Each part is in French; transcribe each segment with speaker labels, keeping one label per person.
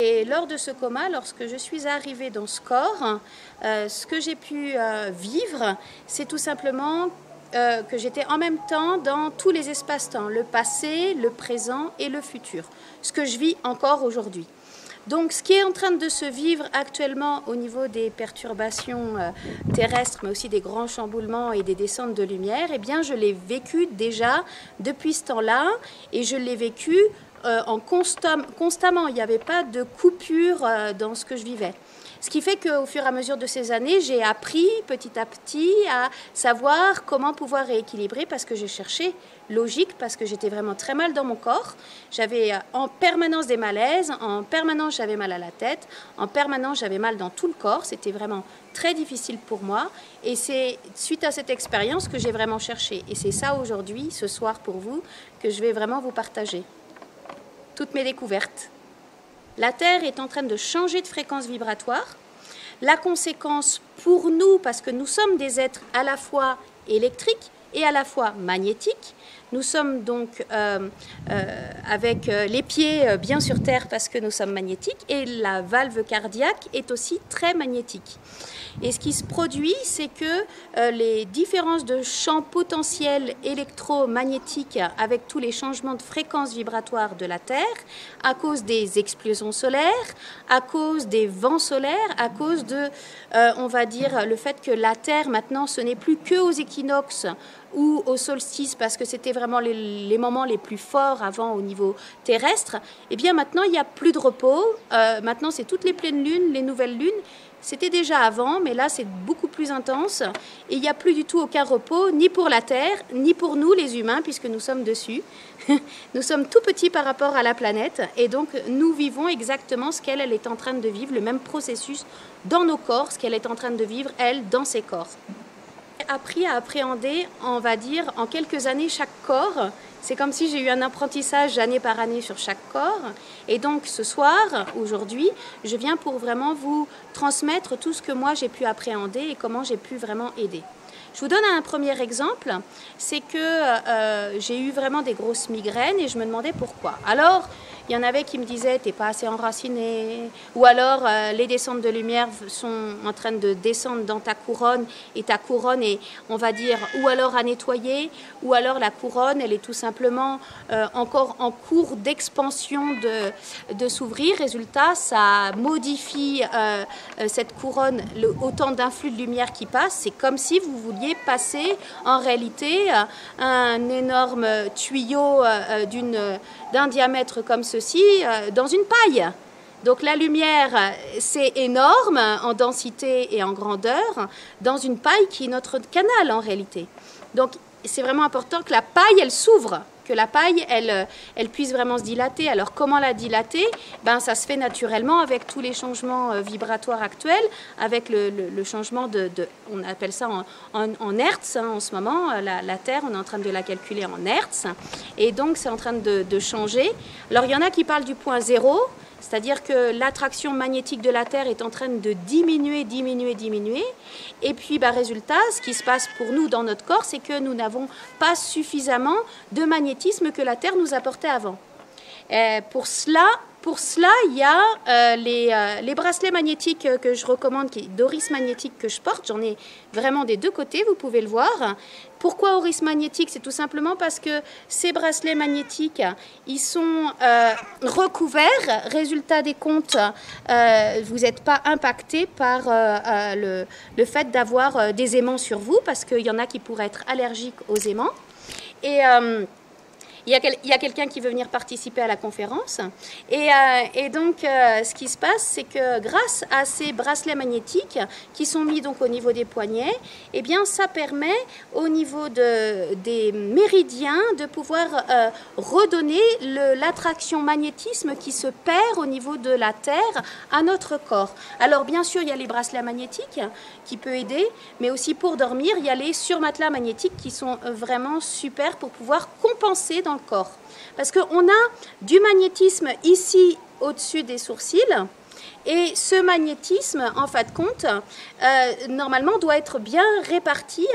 Speaker 1: Et lors de ce coma, lorsque je suis arrivée dans ce corps, ce que j'ai pu vivre, c'est tout simplement que j'étais en même temps dans tous les espaces-temps, le passé, le présent et le futur, ce que je vis encore aujourd'hui. Donc ce qui est en train de se vivre actuellement au niveau des perturbations terrestres, mais aussi des grands chamboulements et des descentes de lumière, eh bien je l'ai vécu déjà depuis ce temps-là et je l'ai vécu constamment. Il n'y avait pas de coupure dans ce que je vivais. Ce qui fait qu'au fur et à mesure de ces années, j'ai appris petit à petit à savoir comment pouvoir rééquilibrer parce que j'ai cherché logique, parce que j'étais vraiment très mal dans mon corps. J'avais en permanence des malaises, en permanence j'avais mal à la tête, en permanence j'avais mal dans tout le corps. C'était vraiment très difficile pour moi. Et c'est suite à cette expérience que j'ai vraiment cherché. Et c'est ça aujourd'hui, ce soir pour vous, que je vais vraiment vous partager. Toutes mes découvertes. La Terre est en train de changer de fréquence vibratoire. La conséquence pour nous, parce que nous sommes des êtres à la fois électriques et à la fois magnétiques, nous sommes donc avec les pieds bien sur Terre parce que nous sommes magnétiques et la valve cardiaque est aussi très magnétique. Et ce qui se produit, c'est que les différences de champs potentiels électromagnétiques avec tous les changements de fréquence vibratoire de la Terre, à cause des explosions solaires, à cause des vents solaires, à cause de, on va dire, le fait que la Terre maintenant, ce n'est plus que aux équinoxes ou au solstice, parce que c'était vraiment les moments les plus forts avant au niveau terrestre, et bien maintenant il n'y a plus de repos, maintenant c'est toutes les pleines lunes, les nouvelles lunes. C'était déjà avant, mais là c'est beaucoup plus intense et il n'y a plus du tout aucun repos, ni pour la Terre, ni pour nous les humains, puisque nous sommes dessus. Nous sommes tout petits par rapport à la planète et donc nous vivons exactement ce qu'elle est en train de vivre, le même processus dans nos corps, ce qu'elle est en train de vivre, elle, dans ses corps. Appris à appréhender, on va dire, en quelques années chaque corps. C'est comme si j'ai eu un apprentissage année par année sur chaque corps. Et donc ce soir, aujourd'hui, je viens pour vraiment vous transmettre tout ce que moi j'ai pu appréhender et comment j'ai pu vraiment aider. Je vous donne un premier exemple, c'est que j'ai eu vraiment des grosses migraines et je me demandais pourquoi. Alors, il y en avait qui me disaient « t'es pas assez enraciné » ou alors les descentes de lumière sont en train de descendre dans ta couronne et ta couronne est, on va dire, ou alors à nettoyer ou alors la couronne, elle est tout simplement encore en cours d'expansion de s'ouvrir. Résultat, ça modifie cette couronne, autant d'influx de lumière qui passe. C'est comme si vous vouliez passer en réalité un énorme tuyau d'un diamètre comme ceci dans une paille. Donc la lumière, c'est énorme en densité et en grandeur dans une paille qui est notre canal en réalité. Donc c'est vraiment important que la paille, elle s'ouvre, que la paille, elle puisse vraiment se dilater. Alors comment la dilater? Ben, ça se fait naturellement avec tous les changements vibratoires actuels, avec le changement on appelle ça en hertz en ce moment. La Terre, on est en train de la calculer en hertz. Et donc c'est en train de changer. Alors il y en a qui parlent du point zéro. C'est-à-dire que l'attraction magnétique de la Terre est en train de diminuer. Et puis, résultat, ce qui se passe pour nous dans notre corps, c'est que nous n'avons pas suffisamment de magnétisme que la Terre nous apportait avant. Pour cela, il y a les bracelets magnétiques que je recommande, d'Oris magnétique que je porte. J'en ai vraiment des deux côtés, vous pouvez le voir. Pourquoi Oris magnétique? C'est tout simplement parce que ces bracelets magnétiques, ils sont recouverts. Résultat des comptes, vous n'êtes pas impacté par le fait d'avoir des aimants sur vous, parce qu'il y en a qui pourraient être allergiques aux aimants. Et il y a quelqu'un qui veut venir participer à la conférence. Et donc, ce qui se passe, c'est que grâce à ces bracelets magnétiques qui sont mis donc au niveau des poignets, eh bien, ça permet au niveau des méridiens de pouvoir redonner l'attraction magnétisme qui se perd au niveau de la Terre à notre corps. Alors, bien sûr, il y a les bracelets magnétiques qui peuvent aider, mais aussi pour dormir, il y a les surmatelas magnétiques qui sont vraiment super pour pouvoir compenser dans le corps. Parce qu'on a du magnétisme ici au-dessus des sourcils et ce magnétisme, en fin de compte, normalement doit être bien réparti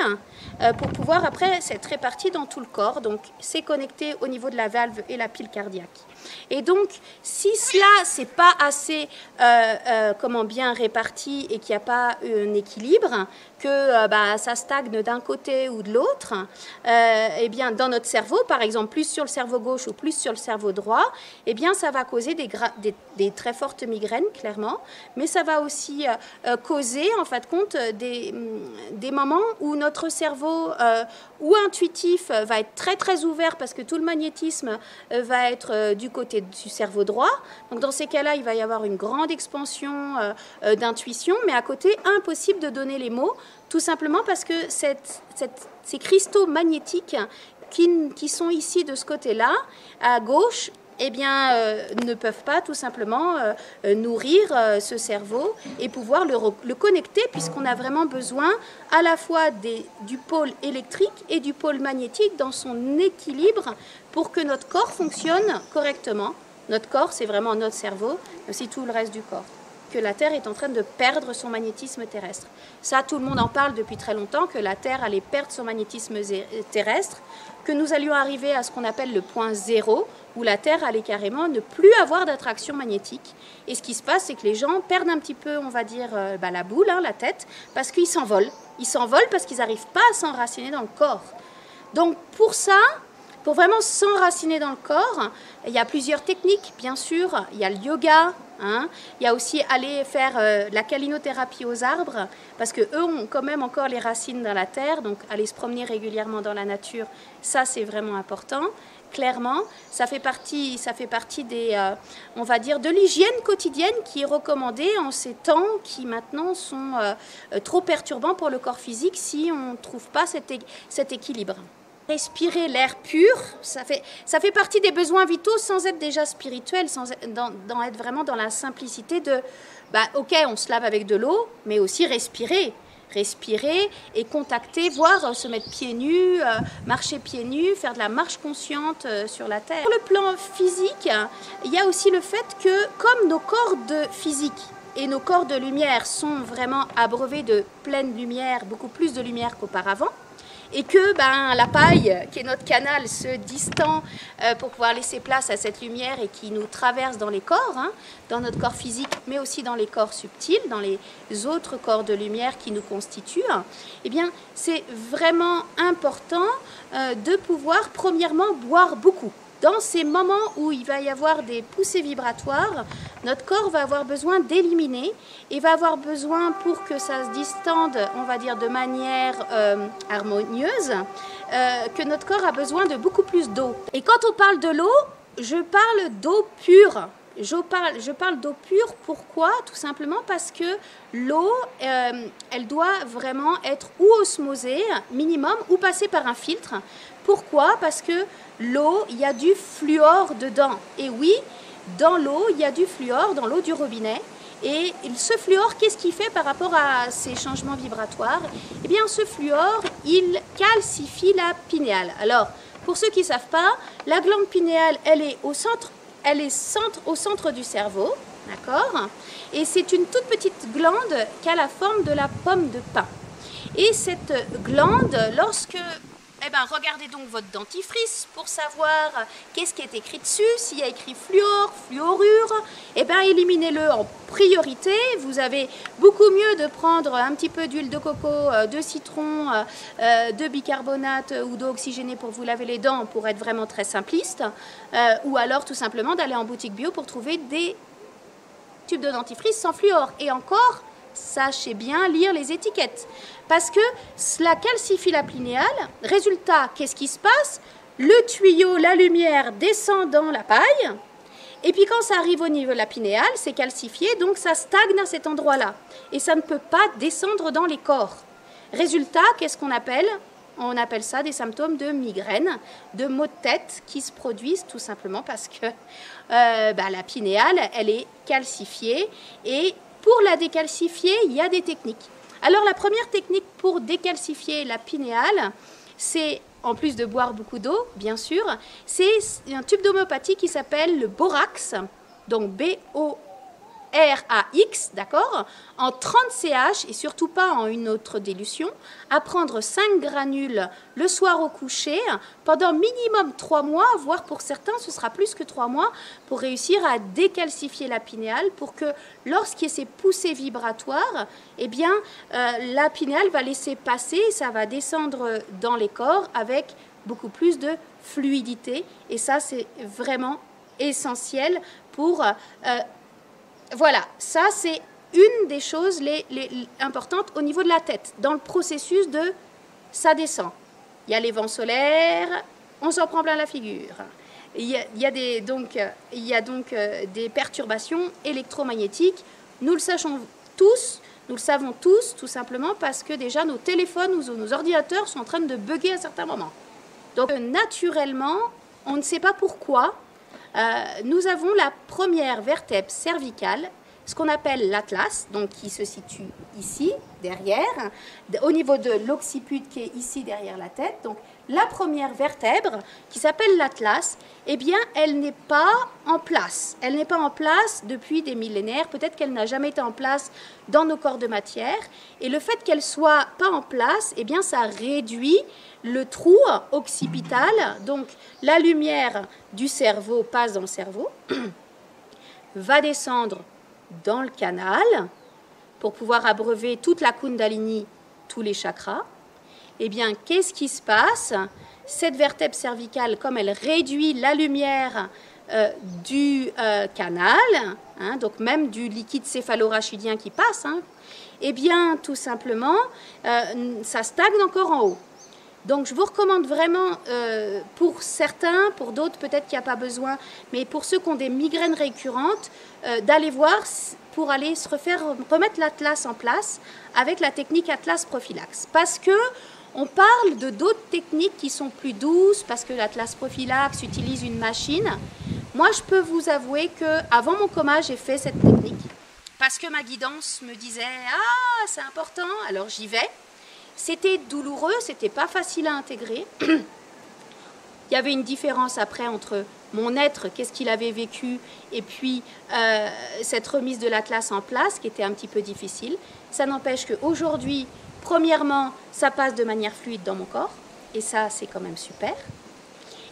Speaker 1: pour pouvoir après s'être réparti dans tout le corps. Donc c'est connecté au niveau de la valve et la pile cardiaque. Et donc, si cela, c'est pas assez comment bien réparti et qu'il n'y a pas un équilibre, que ça stagne d'un côté ou de l'autre, eh bien, dans notre cerveau, par exemple, plus sur le cerveau gauche ou plus sur le cerveau droit, eh bien, ça va causer des très fortes migraines, clairement, mais ça va aussi causer, en fin de compte, des moments où notre cerveau ou intuitif va être très, très ouvert parce que tout le magnétisme va être du côté du cerveau droit. Donc, dans ces cas-là, il va y avoir une grande expansion d'intuition, mais à côté, impossible de donner les mots, tout simplement parce que ces cristaux magnétiques qui sont ici de ce côté-là, à gauche, eh bien, ne peuvent pas tout simplement nourrir ce cerveau et pouvoir le connecter, puisqu'on a vraiment besoin à la fois du pôle électrique et du pôle magnétique dans son équilibre pour que notre corps fonctionne correctement. Notre corps, c'est vraiment notre cerveau, mais aussi tout le reste du corps. Que la Terre est en train de perdre son magnétisme terrestre. Ça, tout le monde en parle depuis très longtemps, que la Terre allait perdre son magnétisme terrestre, que nous allions arriver à ce qu'on appelle le point zéro, où la Terre allait carrément ne plus avoir d'attraction magnétique. Et ce qui se passe, c'est que les gens perdent un petit peu, on va dire, la boule, la tête, parce qu'ils s'envolent. Ils s'envolent parce qu'ils n'arrivent pas à s'enraciner dans le corps. Donc pour ça, pour vraiment s'enraciner dans le corps, il y a plusieurs techniques, bien sûr. Il y a le yoga, il y a aussi aller faire la calinothérapie aux arbres, parce qu'eux ont quand même encore les racines dans la terre, donc aller se promener régulièrement dans la nature, ça c'est vraiment important. Clairement, ça fait partie des, on va dire, de l'hygiène quotidienne qui est recommandée en ces temps qui maintenant sont trop perturbants pour le corps physique si on ne trouve pas cet équilibre. Respirer l'air pur, ça fait partie des besoins vitaux sans être déjà spirituel, sans être vraiment dans la simplicité de, ok, on se lave avec de l'eau, mais aussi respirer et contacter, voire se mettre pieds nus, marcher pieds nus, faire de la marche consciente sur la terre. Sur le plan physique, il y a aussi le fait que comme nos corps de physique et nos corps de lumière sont vraiment abreuvés de pleine lumière, beaucoup plus de lumière qu'auparavant, et que la paille, qui est notre canal, se distend pour pouvoir laisser place à cette lumière et qui nous traverse dans les corps, dans notre corps physique, mais aussi dans les corps subtils, dans les autres corps de lumière qui nous constituent, eh bien, c'est vraiment important de pouvoir, premièrement, boire beaucoup. Dans ces moments où il va y avoir des poussées vibratoires, notre corps va avoir besoin d'éliminer et va avoir besoin, pour que ça se distende, on va dire de manière harmonieuse, que notre corps a besoin de beaucoup plus d'eau. Et quand on parle de l'eau, je parle d'eau pure. Je parle d'eau pure, pourquoi? Tout simplement parce que l'eau, elle doit vraiment être ou osmosée, minimum, ou passer par un filtre. Pourquoi? Parce que l'eau, il y a du fluor dedans. Et oui, dans l'eau, il y a du fluor, dans l'eau du robinet. Et ce fluor, qu'est-ce qu'il fait par rapport à ces changements vibratoires? Eh bien, ce fluor, il calcifie la pinéale. Alors, pour ceux qui ne savent pas, la glande pinéale, elle est au centre du cerveau, d'accord? Et c'est une toute petite glande qui a la forme de la pomme de pin. Et cette glande, lorsque... regardez donc votre dentifrice pour savoir qu'est-ce qui est écrit dessus. S'il y a écrit fluor, fluorure, éliminez-le en priorité. Vous avez beaucoup mieux de prendre un petit peu d'huile de coco, de citron, de bicarbonate ou d'eau oxygénée pour vous laver les dents, pour être vraiment très simpliste. Ou alors tout simplement d'aller en boutique bio pour trouver des tubes de dentifrice sans fluor. Et encore, sachez bien lire les étiquettes. Parce que cela calcifie la pinéale. Résultat, qu'est-ce qui se passe? Le tuyau, la lumière descend dans la paille. Et puis quand ça arrive au niveau de la pinéale, c'est calcifié, donc ça stagne à cet endroit-là. Et ça ne peut pas descendre dans les corps. Résultat, qu'est-ce qu'on appelle? On appelle ça des symptômes de migraine, de maux de tête qui se produisent tout simplement parce que la pinéale, elle est calcifiée. Et pour la décalcifier, il y a des techniques. Alors la première technique pour décalcifier la pinéale, c'est, en plus de boire beaucoup d'eau, bien sûr, c'est un tube d'homéopathie qui s'appelle le borax, donc RAX, d'accord, en 30 CH et surtout pas en une autre dilution, à prendre 5 granules le soir au coucher pendant minimum 3 mois, voire pour certains ce sera plus que 3 mois, pour réussir à décalcifier la pinéale pour que lorsqu'il y a ces poussées vibratoires, eh bien la pinéale va laisser passer, ça va descendre dans les corps avec beaucoup plus de fluidité et ça c'est vraiment essentiel pour... voilà, ça c'est une des choses les importantes au niveau de la tête. Dans le processus de ça descend. Il y a les vents solaires, on s'en prend plein la figure. Il y a donc des perturbations électromagnétiques. Nous le savons tous, tout simplement parce que déjà nos téléphones ou nos ordinateurs sont en train de bugger à certains moments. Donc naturellement, on ne sait pas pourquoi, nous avons la première vertèbre cervicale, ce qu'on appelle l'atlas, donc qui se situe ici, derrière, au niveau de l'occiput qui est ici derrière la tête. Donc la première vertèbre, qui s'appelle l'atlas, eh bien, elle n'est pas en place. Elle n'est pas en place depuis des millénaires. Peut-être qu'elle n'a jamais été en place dans nos corps de matière. Et le fait qu'elle soit pas en place, eh bien, ça réduit le trou occipital. Donc la lumière du cerveau passe dans le cerveau, va descendre dans le canal pour pouvoir abreuver toute la Kundalini, tous les chakras. Eh bien, qu'est-ce qui se passe? Cette vertèbre cervicale, comme elle réduit la lumière du canal, hein, donc même du liquide céphalorachidien qui passe, hein, eh bien, tout simplement, ça stagne encore en haut. Donc, je vous recommande vraiment, pour certains, pour d'autres, peut-être qu'il n'y a pas besoin, mais pour ceux qui ont des migraines récurrentes, d'aller voir pour aller se remettre l'atlas en place avec la technique Atlas Prophylaxe. Parce que on parle de d'autres techniques qui sont plus douces, parce que l'Atlas Prophylaxe utilise une machine. Moi, je peux vous avouer qu'avant mon coma, j'ai fait cette technique. Parce que ma guidance me disait « Ah, c'est important !» Alors, j'y vais. C'était douloureux, c'était pas facile à intégrer. Il y avait une différence après entre mon être, qu'est-ce qu'il avait vécu, et puis cette remise de l'Atlas en place, qui était un petit peu difficile. Ça n'empêche qu'aujourd'hui, premièrement, ça passe de manière fluide dans mon corps, et ça, c'est quand même super.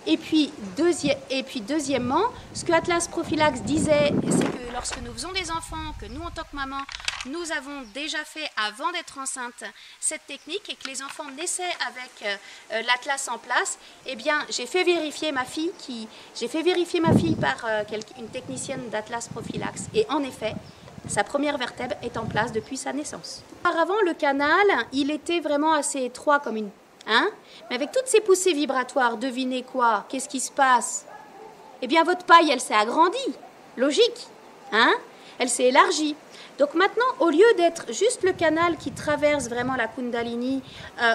Speaker 1: Et puis, deuxièmement, ce que Atlas Prophylaxe disait, c'est que lorsque nous faisons des enfants, que nous, en tant que maman, nous avons déjà fait, avant d'être enceinte, cette technique, et que les enfants naissaient avec l'Atlas en place, eh bien, j'ai fait vérifier ma fille par une technicienne d'Atlas Prophylaxe. Et en effet, sa première vertèbre est en place depuis sa naissance. Auparavant, le canal, il était vraiment assez étroit comme une... Hein? Mais avec toutes ces poussées vibratoires, devinez quoi? Qu'est-ce qui se passe? Eh bien, votre paille, elle s'est agrandie. Logique. Hein? Elle s'est élargie. Donc maintenant, au lieu d'être juste le canal qui traverse vraiment la Kundalini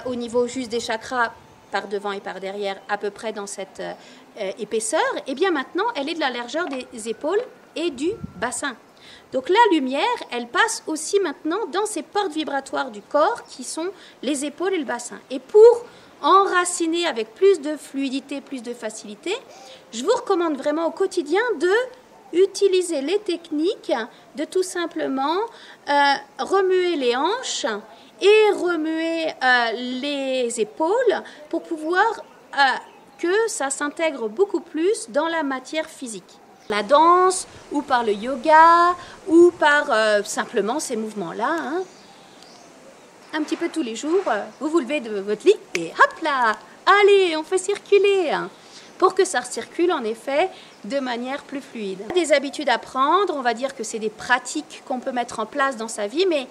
Speaker 1: au niveau juste des chakras, par devant et par derrière, à peu près dans cette épaisseur, eh bien maintenant, elle est de la largeur des épaules et du bassin. Donc la lumière, elle passe aussi maintenant dans ces portes vibratoires du corps qui sont les épaules et le bassin. Et pour enraciner avec plus de fluidité, plus de facilité, je vous recommande vraiment au quotidien de utiliser les techniques de tout simplement remuer les hanches et remuer les épaules pour pouvoir que ça s'intègre beaucoup plus dans la matière physique. La danse, ou par le yoga, ou par simplement ces mouvements-là. Hein. Un petit peu tous les jours, vous vous levez de votre lit et hop là, allez, on fait circuler. Hein, pour que ça circule en effet de manière plus fluide. Des habitudes à prendre, on va dire que c'est des pratiques qu'on peut mettre en place dans sa vie, mais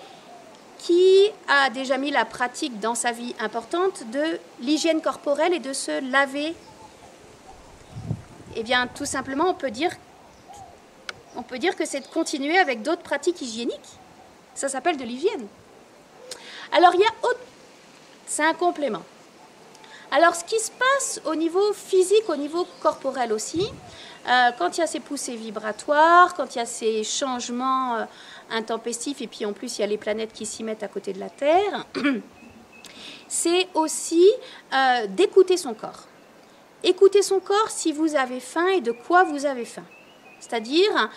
Speaker 1: qui a déjà mis la pratique dans sa vie importante de l'hygiène corporelle et de se laver? Eh bien, tout simplement, on peut dire que c'est de continuer avec d'autres pratiques hygiéniques. Ça s'appelle de l'hygiène. Alors, c'est un complément. Alors, ce qui se passe au niveau physique, au niveau corporel aussi, quand il y a ces poussées vibratoires, quand il y a ces changements intempestifs, et puis en plus, il y a les planètes qui s'y mettent à côté de la Terre, c'est aussi d'écouter son corps. Écoutez son corps si vous avez faim et de quoi vous avez faim. C'est-à-dire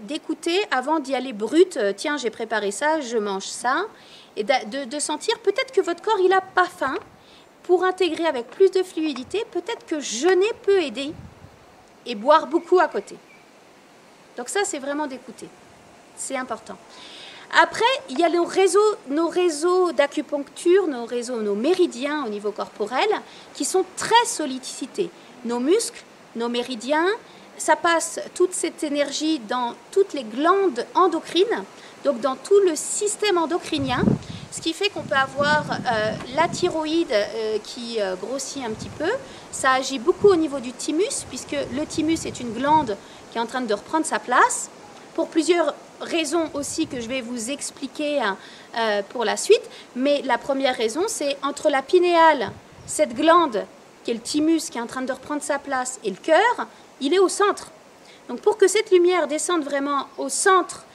Speaker 1: d'écouter avant d'y aller brut, tiens, j'ai préparé ça, je mange ça, et de sentir peut-être que votre corps, il n'a pas faim. Pour intégrer avec plus de fluidité, peut-être que jeûner peut aider et boire beaucoup à côté. Donc ça, c'est vraiment d'écouter. C'est important. Après, il y a nos réseaux d'acupuncture, nos méridiens au niveau corporel qui sont très sollicités. Nos muscles, nos méridiens, ça passe toute cette énergie dans toutes les glandes endocrines, donc dans tout le système endocrinien, ce qui fait qu'on peut avoir la thyroïde qui grossit un petit peu. Ça agit beaucoup au niveau du thymus, puisque le thymus est une glande qui est en train de reprendre sa place, pour plusieurs raisons aussi que je vais vous expliquer pour la suite. Mais la première raison, c'est entre la pinéale, cette glande qui est le thymus qui est en train de reprendre sa place, et le cœur, il est au centre. Donc pour que cette lumière descende vraiment au centre,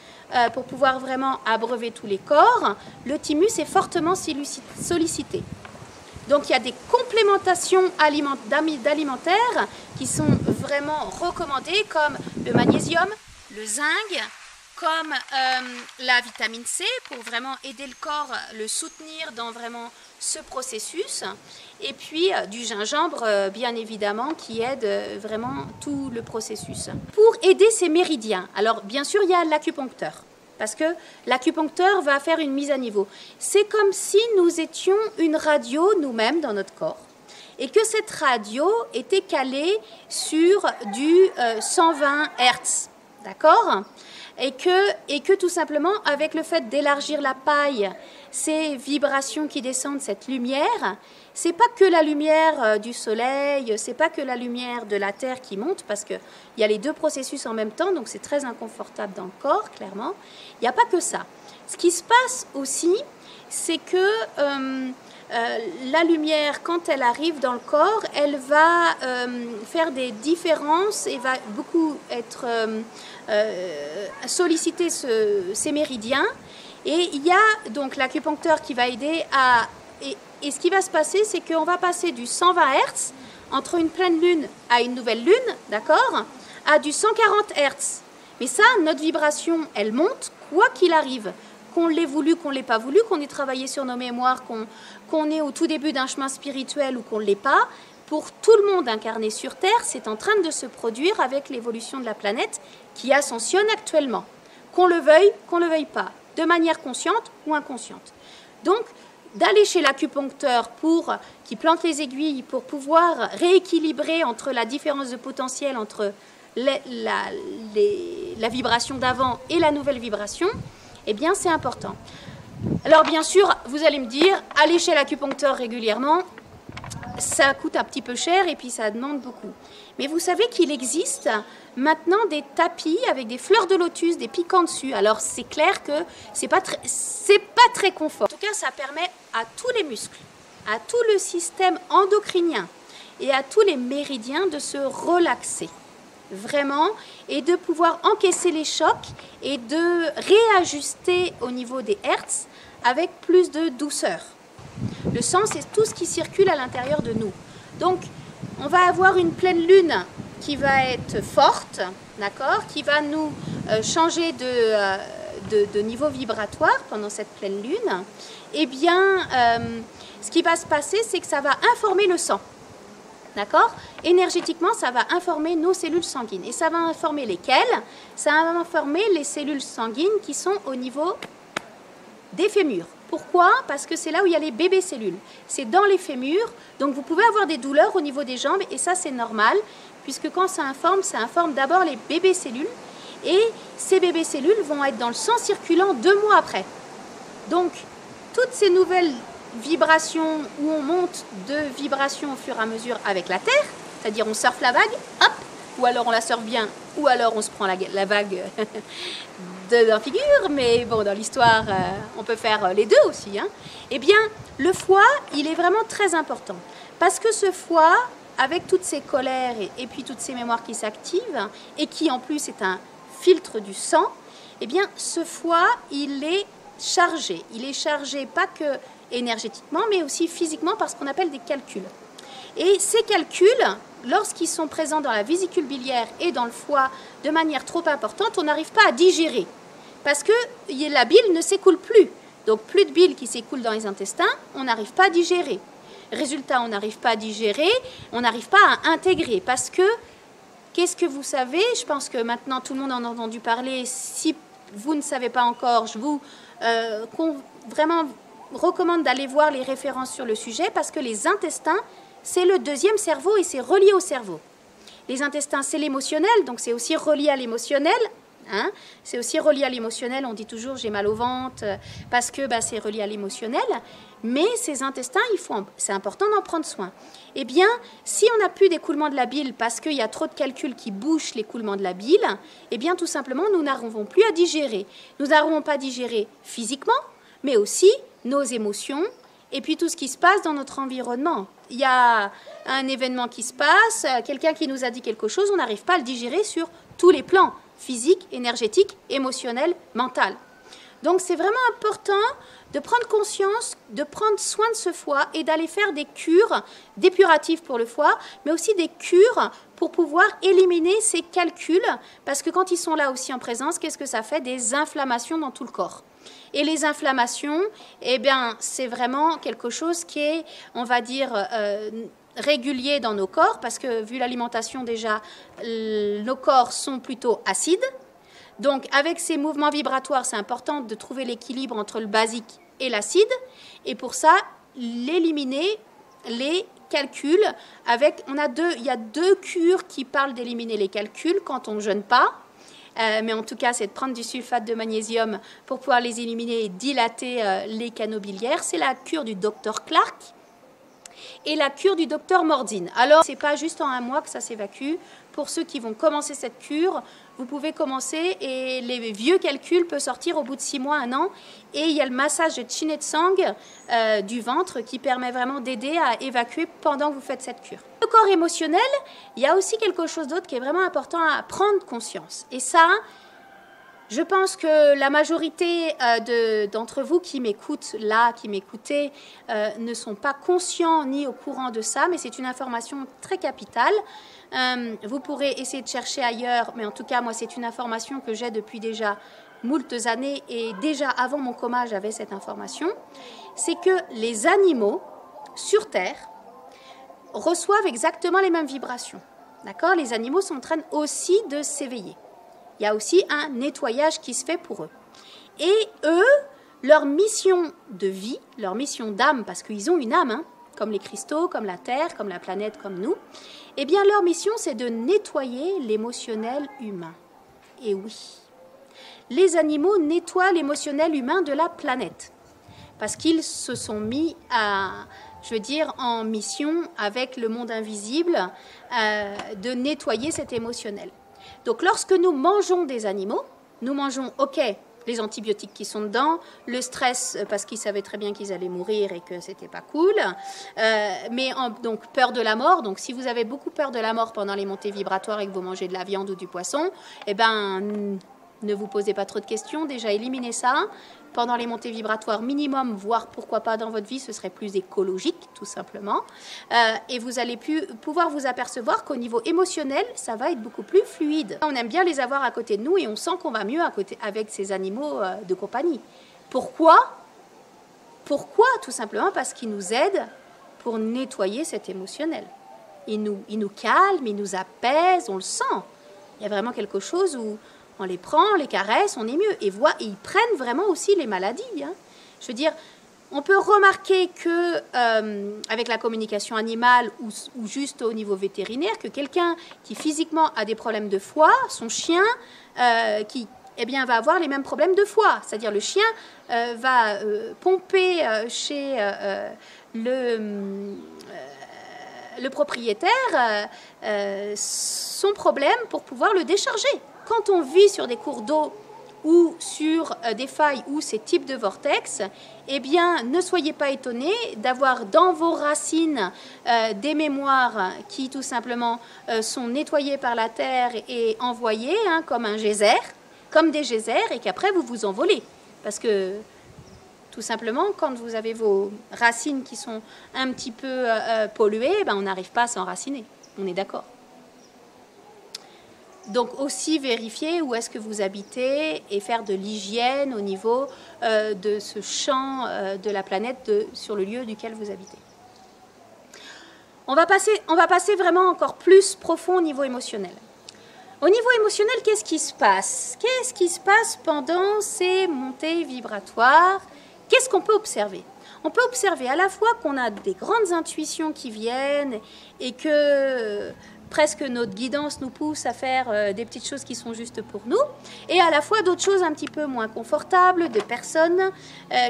Speaker 1: pour pouvoir vraiment abreuver tous les corps, le thymus est fortement sollicité. Donc il y a des complémentations d'alimentaires qui sont vraiment recommandées, comme le magnésium, le zinc, comme la vitamine C, pour vraiment aider le corps, le soutenir dans vraiment ce processus. Et puis du gingembre, bien évidemment, qui aide vraiment tout le processus. Pour aider ces méridiens, alors bien sûr, il y a l'acupuncteur. Parce que l'acupuncteur va faire une mise à niveau. C'est comme si nous étions une radio nous-mêmes dans notre corps. Et que cette radio était calée sur du 120 Hz. D'accord ? Et que tout simplement, avec le fait d'élargir la paille, ces vibrations qui descendent, cette lumière, c'est pas que la lumière du soleil, c'est pas que la lumière de la terre qui monte, parce qu'il y a les deux processus en même temps, donc c'est très inconfortable dans le corps, clairement. Il n'y a pas que ça. Ce qui se passe aussi, c'est que la lumière, quand elle arrive dans le corps, elle va faire des différences et va beaucoup être solliciter ces méridiens. Et il y a donc l'acupuncteur qui va aider à... Et ce qui va se passer, c'est qu'on va passer du 120 Hz entre une pleine lune à une nouvelle lune, d'accord, à du 140 Hz. Mais ça, notre vibration, elle monte, quoi qu'il arrive. Qu'on l'ait voulu, qu'on ne l'ait pas voulu, qu'on ait travaillé sur nos mémoires, qu'on est au tout début d'un chemin spirituel ou qu'on ne l'ait pas, pour tout le monde incarné sur Terre, c'est en train de se produire avec l'évolution de la planète qui ascensionne actuellement. Qu'on le veuille pas, de manière consciente ou inconsciente. Donc, d'aller chez l'acupuncteur qui plante les aiguilles pour pouvoir rééquilibrer entre la différence de potentiel entre la vibration d'avant et la nouvelle vibration, eh bien c'est important. Alors bien sûr, vous allez me dire, aller chez l'acupuncteur régulièrement, ça coûte un petit peu cher et puis ça demande beaucoup. Mais vous savez qu'il existe maintenant des tapis avec des fleurs de lotus, des piquants dessus. Alors c'est clair que c'est pas très confort. En tout cas, ça permet à tous les muscles, à tout le système endocrinien et à tous les méridiens de se relaxer. Vraiment, et de pouvoir encaisser les chocs et de réajuster au niveau des hertz avec plus de douceur. Le sang, c'est tout ce qui circule à l'intérieur de nous. Donc, on va avoir une pleine lune qui va être forte, d'accord, qui va nous changer de niveau vibratoire pendant cette pleine lune. Eh bien, ce qui va se passer, c'est que ça va informer le sang. D'accord ? Énergétiquement, ça va informer nos cellules sanguines. Et ça va informer lesquelles ? Ça va informer les cellules sanguines qui sont au niveau des fémurs. Pourquoi ? Parce que c'est là où il y a les bébés cellules. C'est dans les fémurs. Donc vous pouvez avoir des douleurs au niveau des jambes. Et ça, c'est normal. Puisque quand ça informe d'abord les bébés cellules. Et ces bébés cellules vont être dans le sang circulant 2 mois après. Donc, toutes ces nouvelles vibrations où on monte de vibrations au fur et à mesure avec la Terre, c'est-à-dire on surfe la vague, hop, ou alors on la surfe bien, ou alors on se prend la vague d'un figure, mais bon, dans l'histoire, on peut faire les deux aussi. Hein. Eh bien, le foie, il est vraiment très important, parce que ce foie, avec toutes ces colères et puis toutes ces mémoires qui s'activent, et qui en plus est un filtre du sang, eh bien, ce foie, il est chargé. Il est chargé pas que énergétiquement, mais aussi physiquement par ce qu'on appelle des calculs. Et ces calculs, lorsqu'ils sont présents dans la vésicule biliaire et dans le foie de manière trop importante, on n'arrive pas à digérer. Parce que la bile ne s'écoule plus. Donc plus de bile qui s'écoule dans les intestins, on n'arrive pas à digérer. Résultat, on n'arrive pas à digérer, on n'arrive pas à intégrer. Parce que, qu'est-ce que vous savez? Je pense que maintenant tout le monde en a entendu parler. Si vous ne savez pas encore, je vous vraiment recommande d'aller voir les références sur le sujet parce que les intestins, c'est le deuxième cerveau et c'est relié au cerveau. Les intestins, c'est l'émotionnel, donc c'est aussi relié à l'émotionnel. Hein, c'est aussi relié à l'émotionnel, on dit toujours j'ai mal au ventre parce que c'est relié à l'émotionnel, mais ces intestins, c'est important d'en prendre soin. Eh bien, si on n'a plus d'écoulement de la bile parce qu'il y a trop de calculs qui bouchent l'écoulement de la bile, eh bien tout simplement nous n'arrivons plus à digérer. Nous n'arrivons pas à digérer physiquement, mais aussi nos émotions et puis tout ce qui se passe dans notre environnement. Il y a un événement qui se passe, quelqu'un qui nous a dit quelque chose, on n'arrive pas à le digérer sur tous les plans. Physique, énergétique, émotionnel, mental. Donc c'est vraiment important de prendre conscience, de prendre soin de ce foie et d'aller faire des cures dépuratives pour le foie, mais aussi des cures pour pouvoir éliminer ces calculs, parce que quand ils sont là aussi en présence, qu'est-ce que ça fait? Des inflammations dans tout le corps. Et les inflammations, eh bien, c'est vraiment quelque chose qui est, on va dire, régulier dans nos corps, parce que vu l'alimentation déjà, nos corps sont plutôt acides. Donc avec ces mouvements vibratoires, c'est important de trouver l'équilibre entre le basique et l'acide. Et pour ça, l'éliminer, les calculs, il y a deux cures qui parlent d'éliminer les calculs quand on ne jeûne pas. Mais en tout cas, c'est de prendre du sulfate de magnésium pour pouvoir les éliminer et dilater les canaux biliaires. C'est la cure du Dr Clark. Et la cure du docteur Mordine. Alors, ce n'est pas juste en un mois que ça s'évacue. Pour ceux qui vont commencer cette cure, vous pouvez commencer et les vieux calculs peuvent sortir au bout de 6 mois, 1 an. Et il y a le massage de Chinetsang du ventre qui permet vraiment d'aider à évacuer pendant que vous faites cette cure. Le corps émotionnel, il y a aussi quelque chose d'autre qui est vraiment important à prendre conscience. Et ça, je pense que la majorité d'entre vous qui m'écoutent là, qui m'écoutez, ne sont pas conscients ni au courant de ça, mais c'est une information très capitale. Vous pourrez essayer de chercher ailleurs, mais en tout cas, moi, c'est une information que j'ai depuis déjà moultes années, et déjà avant mon coma, j'avais cette information. C'est que les animaux sur Terre reçoivent exactement les mêmes vibrations. D'accord? Les animaux sont en train aussi de s'éveiller. Il y a aussi un nettoyage qui se fait pour eux. Et eux, leur mission de vie, leur mission d'âme, parce qu'ils ont une âme, hein, comme les cristaux, comme la Terre, comme la planète, comme nous, eh bien leur mission, c'est de nettoyer l'émotionnel humain. Et oui, les animaux nettoient l'émotionnel humain de la planète, parce qu'ils se sont mis en mission avec le monde invisible, de nettoyer cet émotionnel. Donc, lorsque nous mangeons des animaux, nous mangeons, les antibiotiques qui sont dedans, le stress, parce qu'ils savaient très bien qu'ils allaient mourir et que c'était pas cool, donc peur de la mort. Donc, si vous avez beaucoup peur de la mort pendant les montées vibratoires et que vous mangez de la viande ou du poisson, eh ben, ne vous posez pas trop de questions. Déjà, éliminez ça. Pendant les montées vibratoires minimum, voire pourquoi pas dans votre vie, ce serait plus écologique, tout simplement. Et vous allez pouvoir vous apercevoir qu'au niveau émotionnel, ça va être beaucoup plus fluide. On aime bien les avoir à côté de nous et on sent qu'on va mieux avec ces animaux de compagnie. Pourquoi? Tout simplement parce qu'ils nous aident pour nettoyer cet émotionnel. Ils nous calment, ils nous apaisent, on le sent. Il y a vraiment quelque chose où on les prend, on les caresse, on est mieux. Et ils prennent vraiment aussi les maladies. Hein. Je veux dire, on peut remarquer que avec la communication animale ou juste au niveau vétérinaire, que quelqu'un qui physiquement a des problèmes de foie, son chien, va avoir les mêmes problèmes de foie. C'est-à-dire le chien va pomper chez le propriétaire son problème pour pouvoir le décharger. Quand on vit sur des cours d'eau ou sur des failles ou ces types de vortex, eh bien, ne soyez pas étonnés d'avoir dans vos racines des mémoires qui, tout simplement, sont nettoyées par la terre et envoyées comme un geyser, comme des geysers, et qu'après, vous vous envolez. Parce que, tout simplement, quand vous avez vos racines qui sont un petit peu polluées, on n'arrive pas à s'enraciner. On est d'accord. Donc aussi vérifier où est-ce que vous habitez et faire de l'hygiène au niveau de ce champ de la planète sur le lieu duquel vous habitez. On va passer vraiment encore plus profond au niveau émotionnel. Au niveau émotionnel, qu'est-ce qui se passe? Qu'est-ce qui se passe pendant ces montées vibratoires? Qu'est-ce qu'on peut observer? On peut observer à la fois qu'on a des grandes intuitions qui viennent et que presque notre guidance nous pousse à faire des petites choses qui sont justes pour nous, et à la fois d'autres choses un petit peu moins confortables, des personnes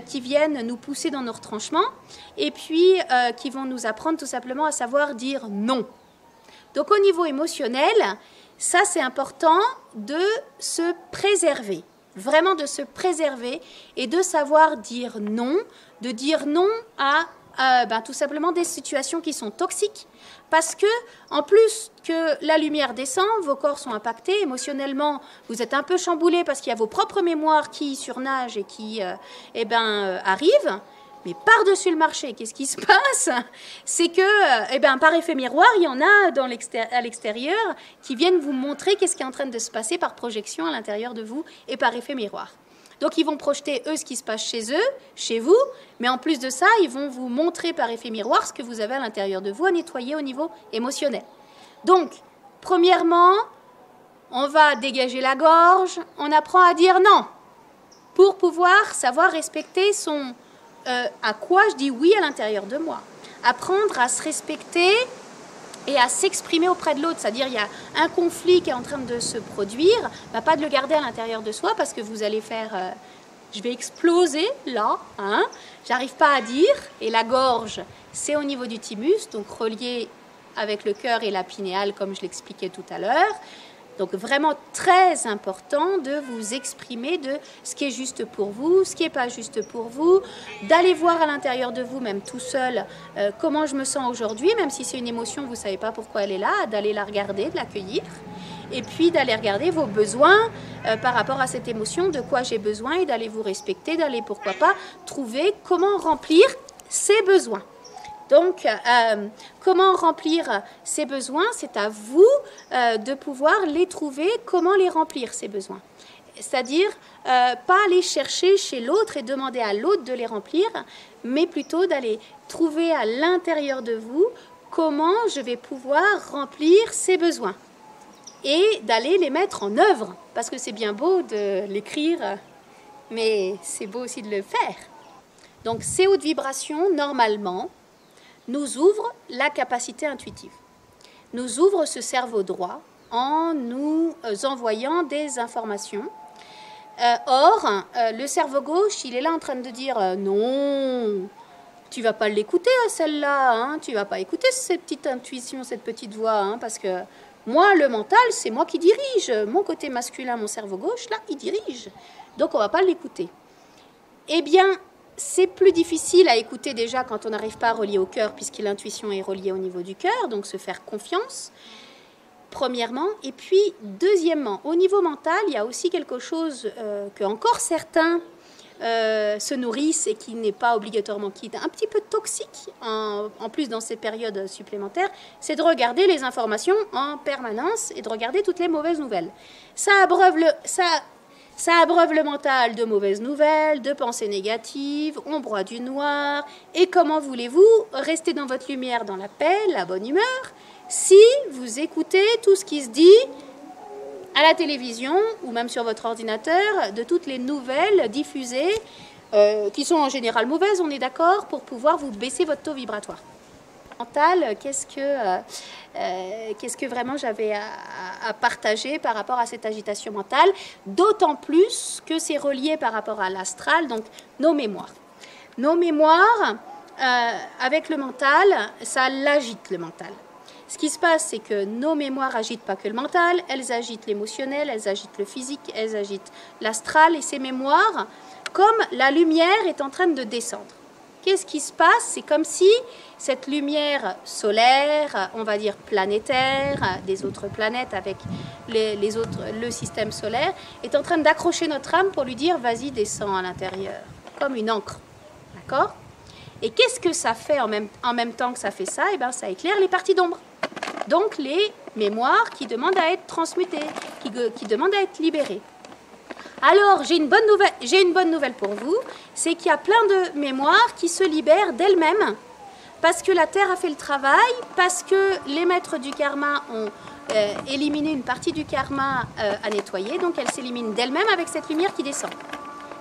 Speaker 1: qui viennent nous pousser dans nos retranchements, et puis qui vont nous apprendre tout simplement à savoir dire non. Donc au niveau émotionnel, ça c'est important de se préserver, vraiment de se préserver et de savoir dire non, de dire non à tout simplement des situations qui sont toxiques, parce que en plus que la lumière descend, vos corps sont impactés émotionnellement, vous êtes un peu chamboulés parce qu'il y a vos propres mémoires qui surnagent et qui arrivent. Mais par-dessus le marché, qu'est-ce qui se passe? C'est que, par effet miroir, il y en a à l'extérieur qui viennent vous montrer qu'est-ce qui est en train de se passer par projection à l'intérieur de vous et par effet miroir. Donc, ils vont projeter, eux, ce qui se passe chez eux, chez vous, mais en plus de ça, ils vont vous montrer par effet miroir ce que vous avez à l'intérieur de vous à nettoyer au niveau émotionnel. Donc, premièrement, on va dégager la gorge, on apprend à dire non pour pouvoir savoir respecter à quoi je dis oui à l'intérieur de moi. Apprendre à se respecter et à s'exprimer auprès de l'autre. C'est-à-dire, il y a un conflit qui est en train de se produire, pas de le garder à l'intérieur de soi parce que vous allez faire... je vais exploser là, j'arrive pas à dire. Et la gorge, c'est au niveau du thymus, donc relié avec le cœur et la pinéale, comme je l'expliquais tout à l'heure. Donc vraiment très important de vous exprimer de ce qui est juste pour vous, ce qui n'est pas juste pour vous, d'aller voir à l'intérieur de vous, même tout seul, comment je me sens aujourd'hui, même si c'est une émotion, vous ne savez pas pourquoi elle est là, d'aller la regarder, de l'accueillir, et puis d'aller regarder vos besoins par rapport à cette émotion, de quoi j'ai besoin, et d'aller vous respecter, d'aller pourquoi pas trouver comment remplir ces besoins. Donc, comment remplir ces besoins? C'est à vous de pouvoir les trouver, comment les remplir, ces besoins. C'est-à-dire, pas aller chercher chez l'autre et demander à l'autre de les remplir, mais plutôt d'aller trouver à l'intérieur de vous comment je vais pouvoir remplir ces besoins. Et d'aller les mettre en œuvre, parce que c'est bien beau de l'écrire, mais c'est beau aussi de le faire. Donc, ces hautes vibrations, normalement, nous ouvre la capacité intuitive, nous ouvre ce cerveau droit en nous envoyant des informations. Or, le cerveau gauche, il est là en train de dire non, tu vas pas l'écouter celle-là, tu vas pas écouter cette petite intuition, cette petite voix, parce que moi, le mental, c'est moi qui dirige, mon côté masculin, mon cerveau gauche, là, il dirige, donc on va pas l'écouter. Eh bien, c'est plus difficile à écouter déjà quand on n'arrive pas à relier au cœur, puisque l'intuition est reliée au niveau du cœur, donc se faire confiance, premièrement. Et puis, deuxièmement, au niveau mental, il y a aussi quelque chose que encore certains se nourrissent et qui n'est pas obligatoirement qui est un petit peu toxique, en plus dans ces périodes supplémentaires, c'est de regarder les informations en permanence et de regarder toutes les mauvaises nouvelles. Ça abreuve le mental de mauvaises nouvelles, de pensées négatives, on broie du noir. Et comment voulez-vous rester dans votre lumière, dans la paix, la bonne humeur, si vous écoutez tout ce qui se dit à la télévision ou même sur votre ordinateur, de toutes les nouvelles diffusées, qui sont en général mauvaises, on est d'accord, pour pouvoir vous baisser votre taux vibratoire. Mental, qu'est-ce que vraiment j'avais à partager par rapport à cette agitation mentale, d'autant plus que c'est relié par rapport à l'astral, donc nos mémoires. Nos mémoires, avec le mental, ça l'agite le mental. Ce qui se passe, c'est que nos mémoires agitent pas que le mental, elles agitent l'émotionnel, elles agitent le physique, elles agitent l'astral, et ces mémoires, comme la lumière est en train de descendre. Qu'est-ce qui se passe? C'est comme si cette lumière solaire, on va dire planétaire, des autres planètes avec le système solaire, est en train d'accrocher notre âme pour lui dire « vas-y, descends à l'intérieur », comme une encre. D'accord? Et qu'est-ce que ça fait en même temps que ça fait ça? Eh bien, ça éclaire les parties d'ombre. Donc les mémoires qui demandent à être transmutées, qui demandent à être libérées. Alors, j'ai une bonne nouvelle pour vous, c'est qu'il y a plein de mémoires qui se libèrent d'elles-mêmes parce que la Terre a fait le travail, parce que les maîtres du karma ont éliminé une partie du karma à nettoyer, donc elles s'éliminent d'elles-mêmes avec cette lumière qui descend.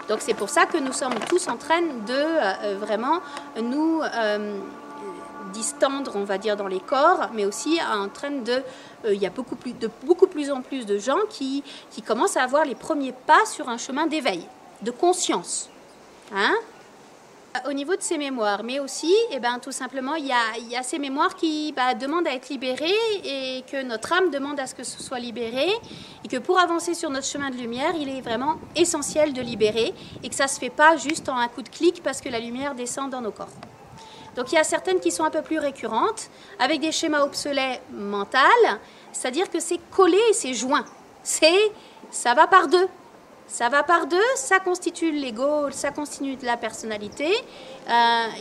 Speaker 1: Donc c'est pour ça que nous sommes tous en train de vraiment nous distendre, on va dire, dans les corps, mais aussi en train de... il y a beaucoup plus en plus de gens qui commencent à avoir les premiers pas sur un chemin d'éveil, de conscience. Hein? Au niveau de ces mémoires, mais aussi, tout simplement, il y a ces mémoires qui demandent à être libérées et que notre âme demande à ce que ce soit libéré et que pour avancer sur notre chemin de lumière, il est vraiment essentiel de libérer et que ça ne se fait pas juste en un coup de clic parce que la lumière descend dans nos corps. Donc il y a certaines qui sont un peu plus récurrentes, avec des schémas obsolètes mentaux, c'est-à-dire que c'est collé et c'est joint. Ça va par deux. Ça va par deux, ça constitue l'ego, ça constitue la personnalité,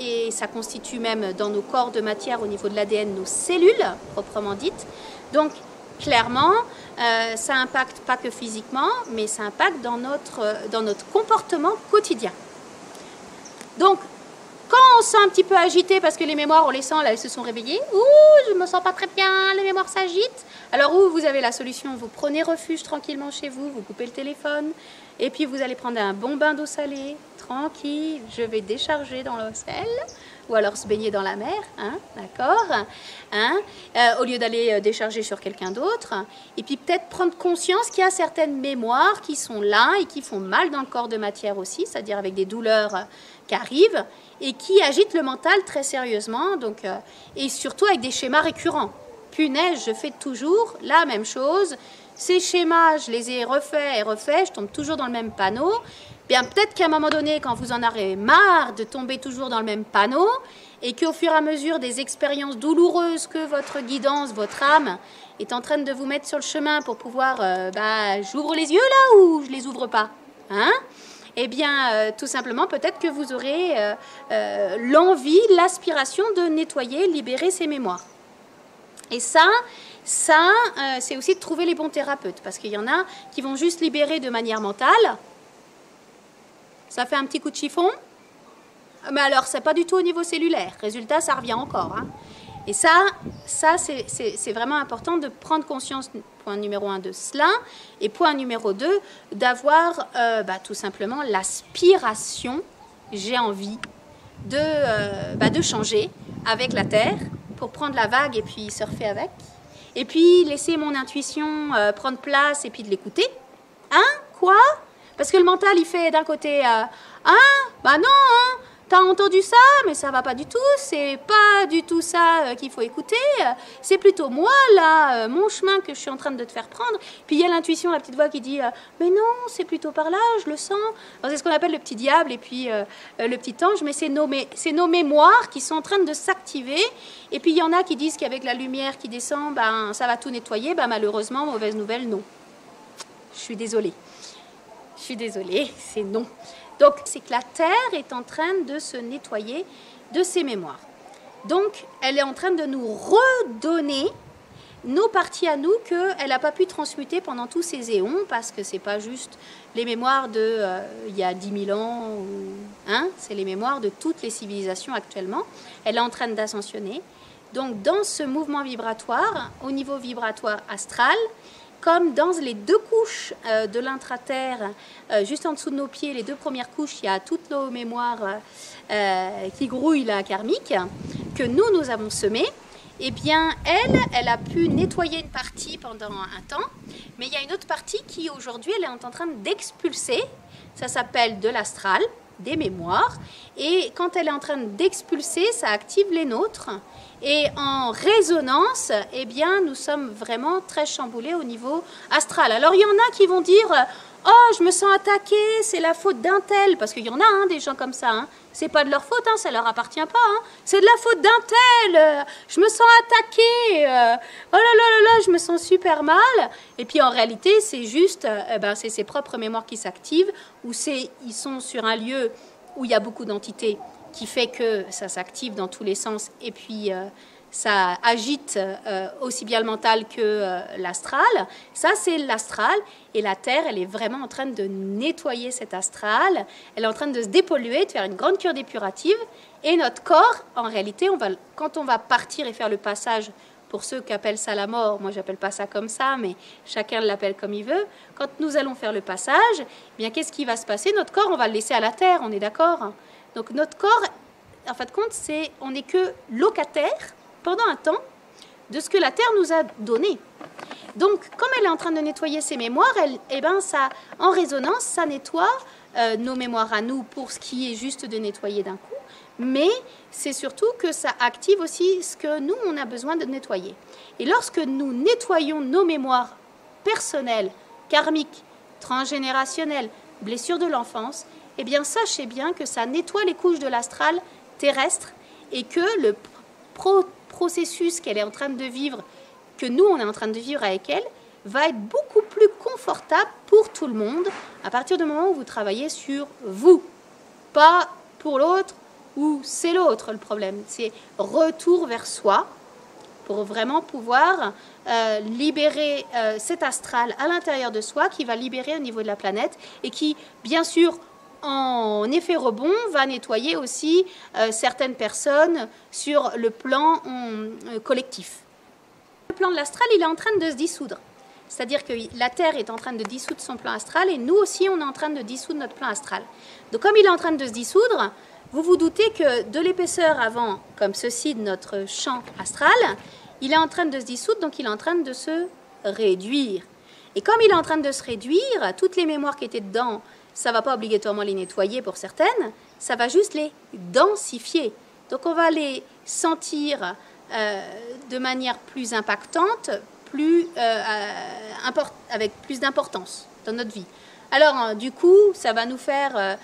Speaker 1: et ça constitue même dans nos corps de matière au niveau de l'ADN nos cellules, proprement dites. Donc clairement, ça impacte pas que physiquement, mais ça impacte dans notre comportement quotidien. Donc, quand on se sent un petit peu agité parce que les mémoires, on les sent, là, elles se sont réveillées. Ouh, je me sens pas très bien, les mémoires s'agitent. Alors, vous avez la solution, vous prenez refuge tranquillement chez vous, vous coupez le téléphone, et puis vous allez prendre un bon bain d'eau salée, tranquille, je vais décharger dans l'eau sel, ou alors se baigner dans la mer, hein, d'accord, hein, au lieu d'aller décharger sur quelqu'un d'autre. Et puis peut-être prendre conscience qu'il y a certaines mémoires qui sont là et qui font mal dans le corps de matière aussi, c'est-à-dire avec des douleurs qui arrivent, et qui agitent le mental très sérieusement, donc, et surtout avec des schémas récurrents. Punaise, je fais toujours la même chose. Ces schémas, je les ai refaits et refaits, je tombe toujours dans le même panneau. Bien, peut-être qu'à un moment donné, quand vous en aurez marre de tomber toujours dans le même panneau, et qu'au fur et à mesure des expériences douloureuses que votre guidance, votre âme, est en train de vous mettre sur le chemin pour pouvoir, j'ouvre les yeux là ou je les ouvre pas, hein? Eh bien, tout simplement, peut-être que vous aurez l'envie, l'aspiration de nettoyer, libérer ces mémoires. Et ça c'est aussi de trouver les bons thérapeutes, parce qu'il y en a qui vont juste libérer de manière mentale. Ça fait un petit coup de chiffon, mais alors, c'est pas du tout au niveau cellulaire. Résultat, ça revient encore, hein. Et ça c'est vraiment important de prendre conscience, point numéro 1, de cela. Et point numéro 2, d'avoir tout simplement l'aspiration, j'ai envie de changer avec la Terre pour prendre la vague et puis surfer avec. Et puis laisser mon intuition prendre place et puis de l'écouter. Hein? Quoi? Parce que le mental, il fait d'un côté, non, hein? T'as entendu ça, mais ça va pas du tout, c'est pas du tout ça qu'il faut écouter, c'est plutôt moi, là, mon chemin que je suis en train de te faire prendre. Puis il y a l'intuition, la petite voix qui dit mais non, c'est plutôt par là, je le sens. C'est ce qu'on appelle le petit diable et puis le petit ange, mais c'est nos mémoires qui sont en train de s'activer. Et puis il y en a qui disent qu'avec la lumière qui descend, ça va tout nettoyer. Malheureusement, mauvaise nouvelle, non. Je suis désolée, c'est non. Donc, c'est que la Terre est en train de se nettoyer de ses mémoires. Donc, elle est en train de nous redonner nos parties à nous qu'elle n'a pas pu transmuter pendant tous ces éons, parce que ce n'est pas juste les mémoires il y a 10 000 ans, c'est les mémoires de toutes les civilisations actuellement. Elle est en train d'ascensionner. Donc, dans ce mouvement vibratoire, au niveau vibratoire astral, comme dans les deux couches de l'intraterre, juste en dessous de nos pieds, les deux premières couches, il y a toutes nos mémoires qui grouillent là, karmiques, que nous avons semées. Eh bien, elle a pu nettoyer une partie pendant un temps, mais il y a une autre partie qui, aujourd'hui, elle est en train d'expulser. Ça s'appelle de l'astral, des mémoires. Et quand elle est en train d'expulser, ça active les nôtres. Et en résonance, eh bien, nous sommes vraiment très chamboulés au niveau astral. Alors, il y en a qui vont dire « Oh, je me sens attaqué, c'est la faute d'un tel. » Parce qu'il y en a des gens comme ça. C'est pas de leur faute, ça leur appartient pas. C'est de la faute d'un tel. Je me sens attaqué. Oh là là là là, je me sens super mal. Et puis, en réalité, c'est juste, c'est ses propres mémoires qui s'activent, ou ils sont sur un lieu où il y a beaucoup d'entités, qui fait que ça s'active dans tous les sens, et puis ça agite aussi bien le mental que l'astral. Ça, c'est l'astral. Et la Terre, elle est vraiment en train de nettoyer cet astral. Elle est en train de se dépolluer, de faire une grande cure dépurative. Et notre corps, en réalité, quand on va partir et faire le passage, pour ceux qui appellent ça la mort, moi j'appelle pas ça comme ça, mais chacun l'appelle comme il veut. Quand nous allons faire le passage, eh bien qu'est-ce qui va se passer? Notre corps, on va le laisser à la terre, on est d'accord? Donc notre corps, en fin de compte, on n'est que locataire pendant un temps de ce que la terre nous a donné. Donc comme elle est en train de nettoyer ses mémoires, ça, en résonance, ça nettoie nos mémoires à nous pour ce qui est juste de nettoyer d'un coup. Mais c'est surtout que ça active aussi ce que nous, on a besoin de nettoyer. Et lorsque nous nettoyons nos mémoires personnelles, karmiques, transgénérationnelles, blessures de l'enfance, eh bien, sachez bien que ça nettoie les couches de l'astral terrestre et que le processus qu'elle est en train de vivre, que nous, on est en train de vivre avec elle, va être beaucoup plus confortable pour tout le monde à partir du moment où vous travaillez sur vous, pas pour l'autre, ou c'est l'autre le problème. C'est retour vers soi pour vraiment pouvoir libérer cet astral à l'intérieur de soi qui va libérer au niveau de la planète et qui, bien sûr, en effet rebond, va nettoyer aussi certaines personnes sur le plan collectif. Le plan de l'astral, il est en train de se dissoudre. C'est-à-dire que la Terre est en train de dissoudre son plan astral et nous aussi, on est en train de dissoudre notre plan astral. Donc comme il est en train de se dissoudre, vous vous doutez que de l'épaisseur avant, comme ceci, de notre champ astral, il est en train de se dissoudre, donc il est en train de se réduire. Et comme il est en train de se réduire, toutes les mémoires qui étaient dedans, ça ne va pas obligatoirement les nettoyer pour certaines, ça va juste les densifier. Donc on va les sentir de manière plus impactante, avec plus d'importance dans notre vie. Alors, du coup, ça va nous faire,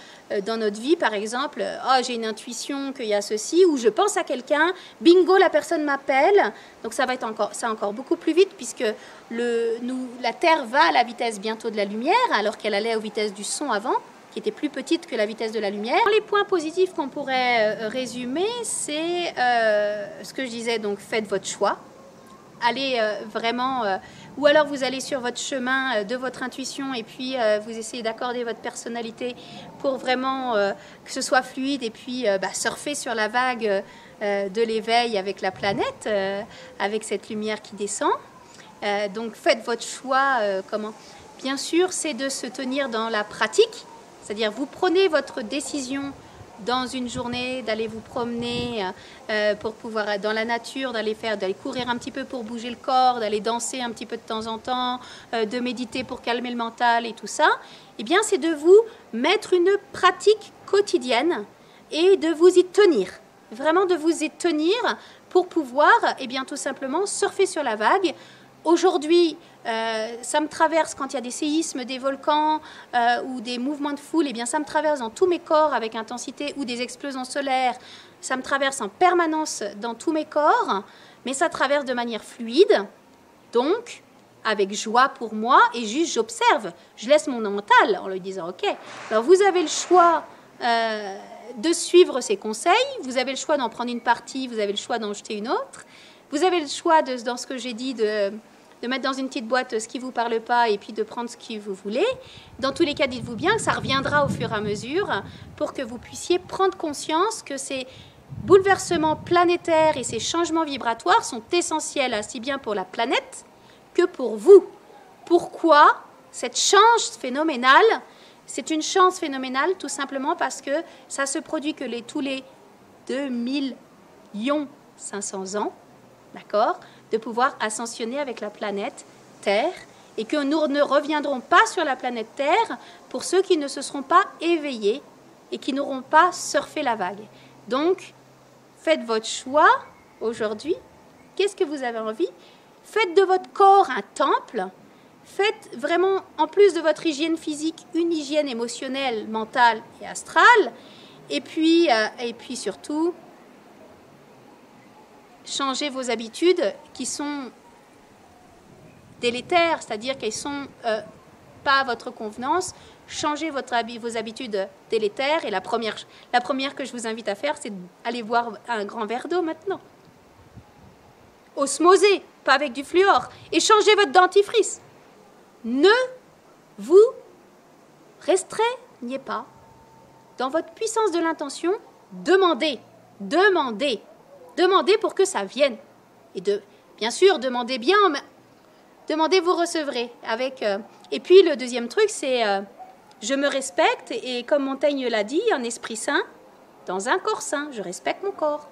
Speaker 1: dans notre vie, par exemple, « Oh, j'ai une intuition qu'il y a ceci » ou « Je pense à quelqu'un, bingo, la personne m'appelle ». Donc, ça va être encore beaucoup plus vite puisque la Terre va à la vitesse bientôt de la lumière alors qu'elle allait aux vitesses du son avant, qui était plus petite que la vitesse de la lumière. Les points positifs qu'on pourrait résumer, c'est ce que je disais, donc faites votre choix. Allez vraiment, ou alors vous allez sur votre chemin de votre intuition et puis vous essayez d'accorder votre personnalité pour vraiment que ce soit fluide et puis surfer sur la vague de l'éveil avec la planète, avec cette lumière qui descend. Donc faites votre choix. Comment? Bien sûr, c'est de se tenir dans la pratique, c'est-à-dire vous prenez votre décision dans une journée, d'aller vous promener pour pouvoir dans la nature, d'aller courir un petit peu pour bouger le corps, d'aller danser un petit peu de temps en temps, de méditer pour calmer le mental et tout ça, eh bien c'est de vous mettre une pratique quotidienne et de vous y tenir, vraiment de vous y tenir pour pouvoir, eh bien tout simplement surfer sur la vague. Aujourd'hui, ça me traverse quand il y a des séismes, des volcans ou des mouvements de foule, eh bien ça me traverse dans tous mes corps avec intensité ou des explosions solaires. Ça me traverse en permanence dans tous mes corps, mais ça traverse de manière fluide, donc avec joie pour moi et juste j'observe. Je laisse mon mental en lui disant « Ok, alors vous avez le choix de suivre ces conseils, vous avez le choix d'en prendre une partie, vous avez le choix d'en jeter une autre, vous avez le choix, dans ce que j'ai dit, de mettre dans une petite boîte ce qui ne vous parle pas et puis de prendre ce que vous voulez. Dans tous les cas, dites-vous bien que ça reviendra au fur et à mesure pour que vous puissiez prendre conscience que ces bouleversements planétaires et ces changements vibratoires sont essentiels aussi bien pour la planète que pour vous. Pourquoi cette chance phénoménale? C'est une chance phénoménale tout simplement parce que ça se produit que tous les 2 500 000 ans, d'accord, de pouvoir ascensionner avec la planète Terre et que nous ne reviendrons pas sur la planète Terre pour ceux qui ne se seront pas éveillés et qui n'auront pas surfé la vague. Donc, faites votre choix aujourd'hui. Qu'est-ce que vous avez envie? Faites de votre corps un temple. Faites vraiment, en plus de votre hygiène physique, une hygiène émotionnelle, mentale et astrale. Et puis surtout, changez vos habitudes qui sont délétères, c'est-à-dire qu'elles ne sont pas à votre convenance. Changez vos habitudes délétères. Et la première que je vous invite à faire, c'est d'aller boire un grand verre d'eau maintenant. osmoser, pas avec du fluor, et changez votre dentifrice. Ne vous restreignez pas. Dans votre puissance de l'intention, demandez, demandez, demandez pour que ça vienne. Et bien sûr, demandez bien, mais demandez, vous recevrez. Et puis le deuxième truc, c'est je me respecte, et comme Montaigne l'a dit, un esprit sain dans un corps sain, je respecte mon corps.